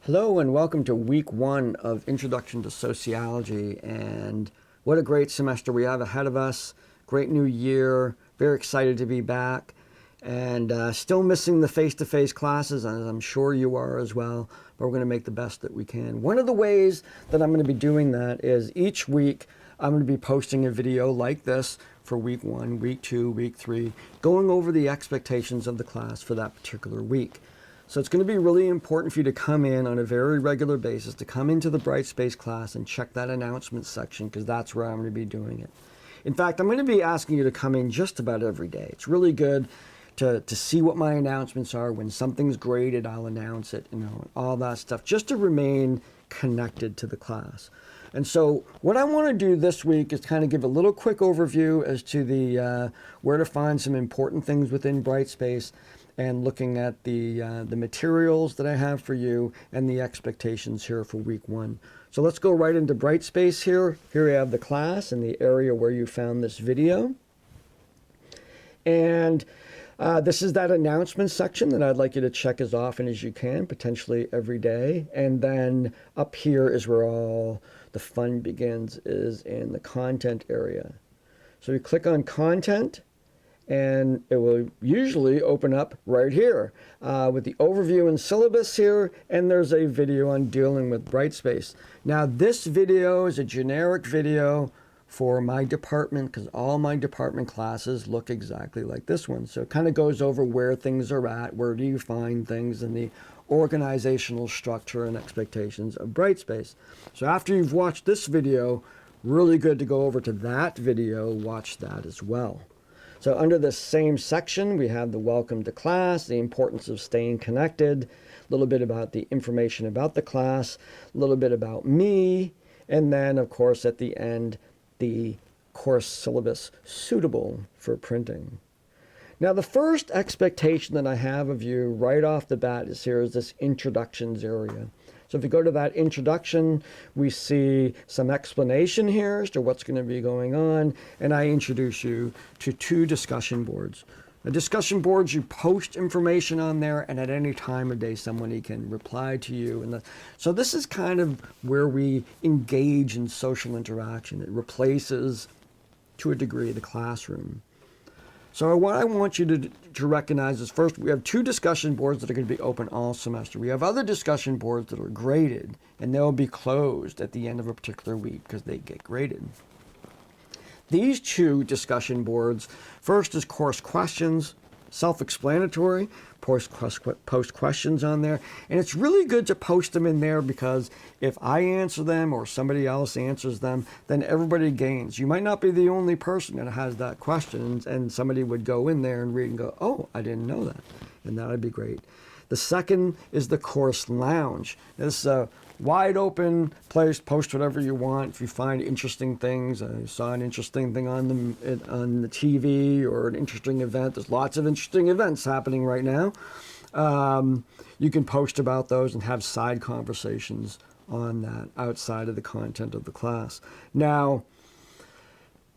Hello and welcome to week one of Introduction to Sociology, and what a great semester we have ahead of us. Great new year, very excited to be back, and still missing the face-to-face classes, as I'm sure you are as well, but we're going to make the best that we can. One of the ways that I'm going to be doing that is each week I'm going to be posting a video like this for week one, week two, week three, going over the expectations of the class for that particular week. So it's going to be really important for you to come in on a very regular basis, to come into the Brightspace class and check that announcement section, because that's where I'm going to be doing it. In fact, I'm going to be asking you to come in just about every day. It's really good to see what my announcements are. When something's graded, I'll announce it, all that stuff, just to remain connected to the class. And so what I want to do this week is kind of give a little quick overview as to the where to find some important things within Brightspace, and looking at the materials that I have for you and the expectations here for week one. So let's go right into Brightspace here. Here we have the class and the area where you found this video. And this is that announcement section that I'd like you to check as often as you can, potentially every day. And then up here is where all the fun begins, is in the content area. So you click on content, and it will usually open up right here with the overview and syllabus here, and there's a video on dealing with Brightspace. Now this video is a generic video for my department, because all my department classes look exactly like this one. So it kind of goes over where things are at, where do you find things in the organizational structure and expectations of Brightspace. So after you've watched this video, really good to go over to that video, watch that as well. So under the same section, we have the welcome to class, the importance of staying connected, a little bit about the information about the class, a little bit about me, and then, of course, at the end, the course syllabus suitable for printing. Now, the first expectation that I have of you right off the bat is this introductions area. So if you go to that introduction, we see some explanation here as to what's going to be going on, and I introduce you to two discussion boards. The discussion boards, you post information on there, and at any time of day, somebody can reply to you. So this is kind of where we engage in social interaction. It replaces, to a degree, the classroom. So what I want you to recognize is, first, we have two discussion boards that are going to be open all semester. We have other discussion boards that are graded, and they'll be closed at the end of a particular week because they get graded. These two discussion boards, first is course questions, self-explanatory, post questions on there. And it's really good to post them in there, because if I answer them or somebody else answers them, then everybody gains. You might not be the only person that has that question, and somebody would go in there and read and go, oh, I didn't know that. And that would be great. The second is the course lounge. This is a wide open place, post whatever you want. If you find interesting things, I saw an interesting thing on the TV, or an interesting event. There's lots of interesting events happening right now. You can post about those and have side conversations on that outside of the content of the class. Now,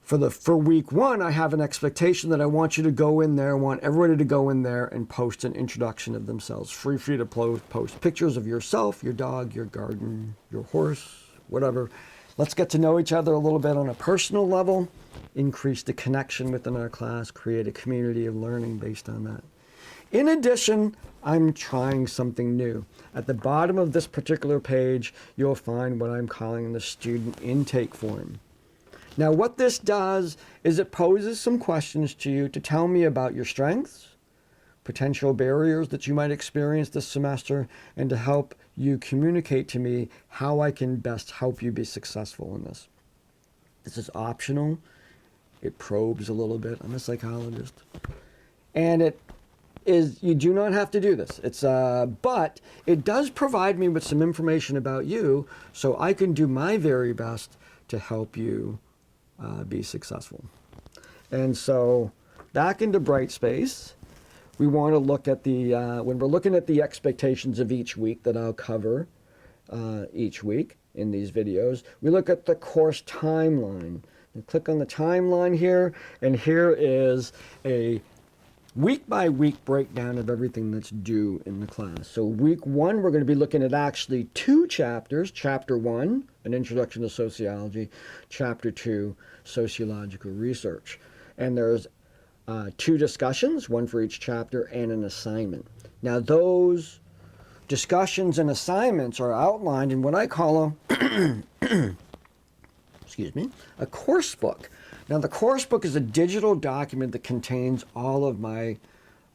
for week one, I have an expectation that I want you to go in there, I want everybody to go in there and post an introduction of themselves. Free for you to post pictures of yourself, your dog, your garden, your horse, whatever. Let's get to know each other a little bit on a personal level, increase the connection within our class, create a community of learning based on that. In addition, I'm trying something new. At the bottom of this particular page, you'll find what I'm calling the student intake form. Now, what this does is it poses some questions to you to tell me about your strengths, potential barriers that you might experience this semester, and to help you communicate to me how I can best help you be successful in this. This is optional. It probes a little bit. I'm a psychologist. And you do not have to do this. But it does provide me with some information about you, so I can do my very best to help you be successful. And so back into Brightspace, we want to look at when we're looking at the expectations of each week that I'll cover each week in these videos, we look at the course timeline. And click on the timeline here, and here is a week by week breakdown of everything that's due in the class. So week 1, we're going to be looking at actually 2 chapters. Chapter 1, an introduction to sociology. Chapter 2, sociological research. And there's 2 discussions, one for each chapter, and an assignment. Now those discussions and assignments are outlined in what I call a course book. Now the course book is a digital document that contains all of my,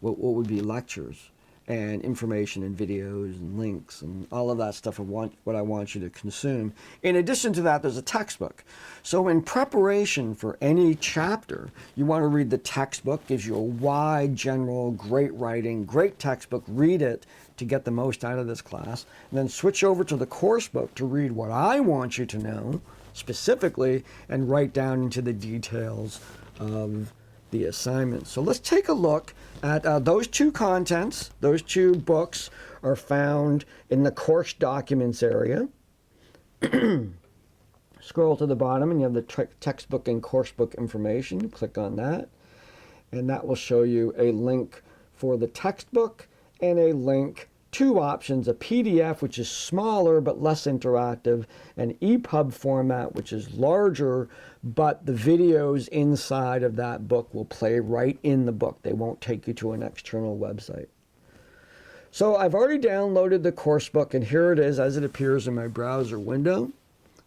what would be lectures and information and videos and links and all of that stuff what I want you to consume. In addition to that, there's a textbook. So in preparation for any chapter, you want to read the textbook, gives you a wide, general, great writing, great textbook, read it to get the most out of this class, and then switch over to the course book to read what I want you to know specifically and write down into the details of the assignment. So let's take a look at those 2 contents. Those 2 books are found in the course documents area. Scroll to the bottom and you have the textbook and course book information. Click on that and that will show you a link for the textbook and a link, 2 options, a PDF, which is smaller but less interactive, an EPUB format, which is larger, but the videos inside of that book will play right in the book. They won't take you to an external website. So I've already downloaded the course book, and here it is as it appears in my browser window.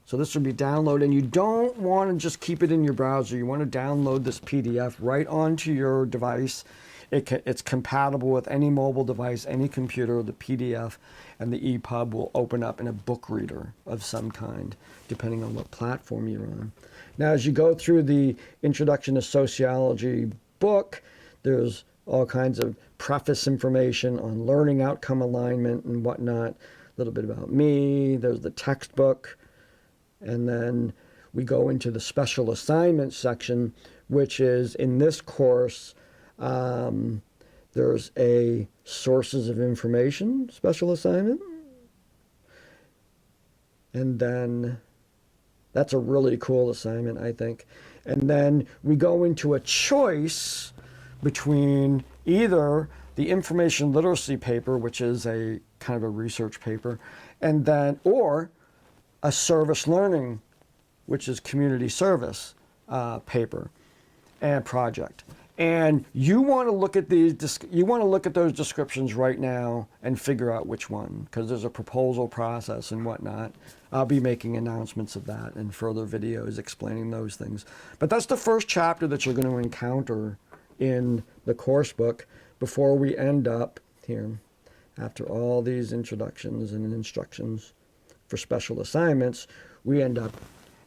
So this will be downloaded, and you don't want to just keep it in your browser. You want to download this PDF right onto your device. It's compatible with any mobile device, any computer. The PDF and the EPUB will open up in a book reader of some kind, depending on what platform you're on. Now, as you go through the Introduction to Sociology book, there's all kinds of preface information on learning outcome alignment and whatnot, a little bit about me. There's the textbook. And then we go into the special assignment section, which is in this course, there's a sources of information special assignment. And then that's a really cool assignment, I think. And then we go into a choice between either the information literacy paper, which is a kind of a research paper, and then, or a service learning, which is community service paper and project. And you want to look at those descriptions right now and figure out which one, because there's a proposal process and whatnot. I'll be making announcements of that and further videos explaining those things. But that's the first chapter that you're going to encounter in the course book before we end up here, after all these introductions and instructions for special assignments, we end up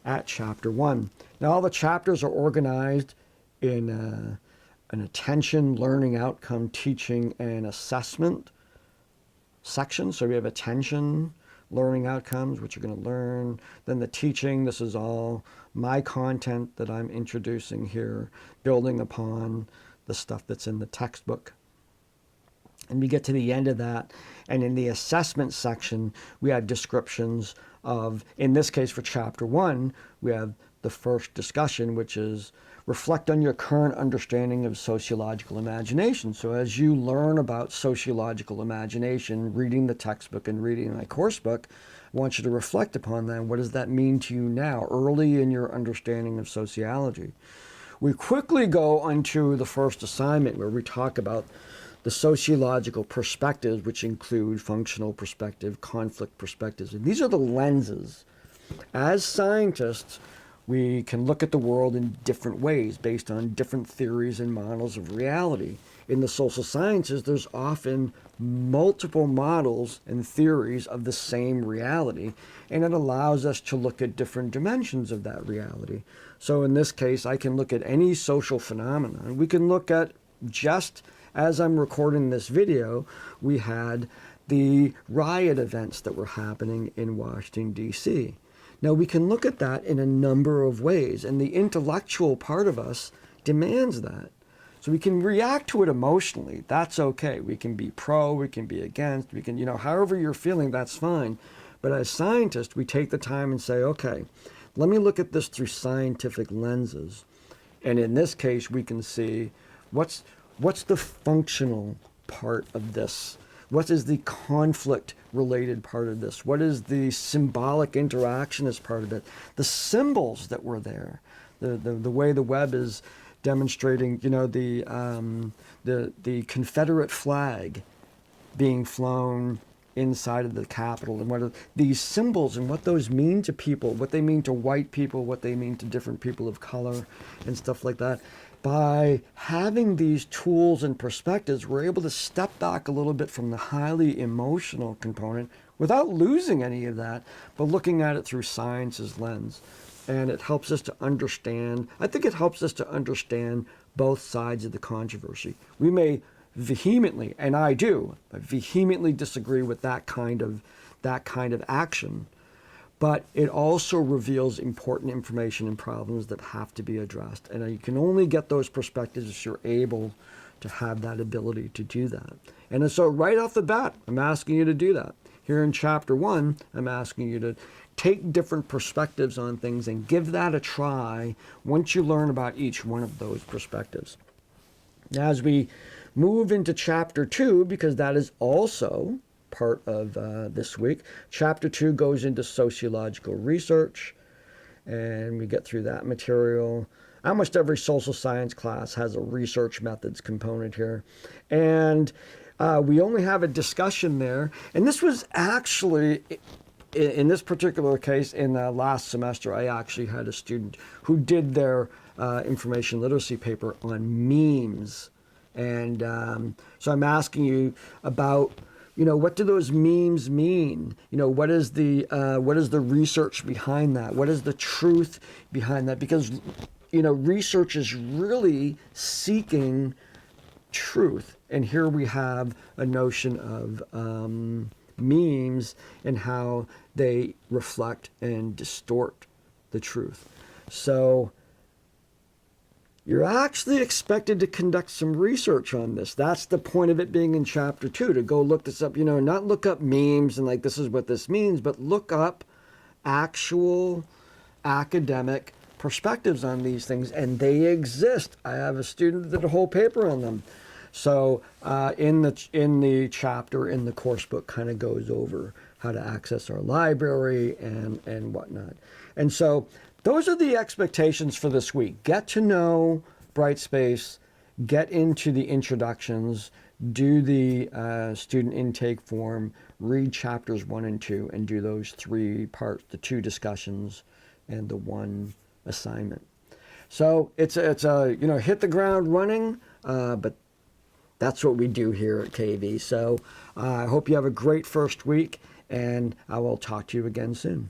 at chapter 1. Now all the chapters are organized in an attention, learning outcome, teaching, and assessment section. So we have attention, learning outcomes, which you're going to learn. Then the teaching, this is all my content that I'm introducing here, building upon the stuff that's in the textbook. And we get to the end of that, and in the assessment section, we have descriptions of, in this case for chapter 1, we have the first discussion, which is reflect on your current understanding of sociological imagination. So as you learn about sociological imagination, reading the textbook and reading my course book, I want you to reflect upon that. What does that mean to you now, early in your understanding of sociology? We quickly go onto the first assignment where we talk about the sociological perspectives, which include functional perspective, conflict perspectives. And these are the lenses. As scientists, we can look at the world in different ways based on different theories and models of reality. In the social sciences, there's often multiple models and theories of the same reality, and it allows us to look at different dimensions of that reality. So in this case, I can look at any social phenomenon. We can look at, just as I'm recording this video, we had the riot events that were happening in Washington, D.C. Now, we can look at that in a number of ways, and the intellectual part of us demands that. So we can react to it emotionally. That's okay. We can be pro, we can be against, we can, however you're feeling, that's fine. But as scientists, we take the time and say, okay, let me look at this through scientific lenses. And in this case, we can see what's the functional part of this? What is the conflict related part of this? What is the symbolic interactionist part of it? The symbols that were there, the way the web is demonstrating, the Confederate flag being flown inside of the Capitol, and what are these symbols and what those mean to people, what they mean to white people, what they mean to different people of color and stuff like that. By having these tools and perspectives, we're able to step back a little bit from the highly emotional component without losing any of that, but looking at it through science's lens. And it helps us to understand, I think it helps us to understand both sides of the controversy. We may vehemently, and I do, vehemently disagree with that kind of action, but it also reveals important information and problems that have to be addressed. And you can only get those perspectives if you're able to have that ability to do that. And so right off the bat, I'm asking you to do that. Here in chapter 1, I'm asking you to take different perspectives on things and give that a try once you learn about each one of those perspectives. As we move into chapter 2, because that is also part of this week, chapter 2 goes into sociological research, and we get through that material. Almost every social science class has a research methods component here. And we only have a discussion there. And this was actually, in this particular case, in the last semester, I actually had a student who did their information literacy paper on memes. And so I'm asking you about, what do those memes mean? What is the research behind that? What is the truth behind that? Because, research is really seeking truth. And here we have a notion of memes and how they reflect and distort the truth. So you're actually expected to conduct some research on this. That's the point of it being in chapter 2, to go look this up, not look up memes and like, this is what this means, but look up actual academic perspectives on these things, and they exist. I have a student that did a whole paper on them. So in the chapter in the course book kind of goes over how to access our library and whatnot. And so those are the expectations for this week. Get to know Brightspace, get into the introductions, do the student intake form, read chapters 1 and 2, and do those 3 parts, the 2 discussions and the 1 assignment. So it's a hit the ground running, but that's what we do here at KV. So I hope you have a great first week, and I will talk to you again soon.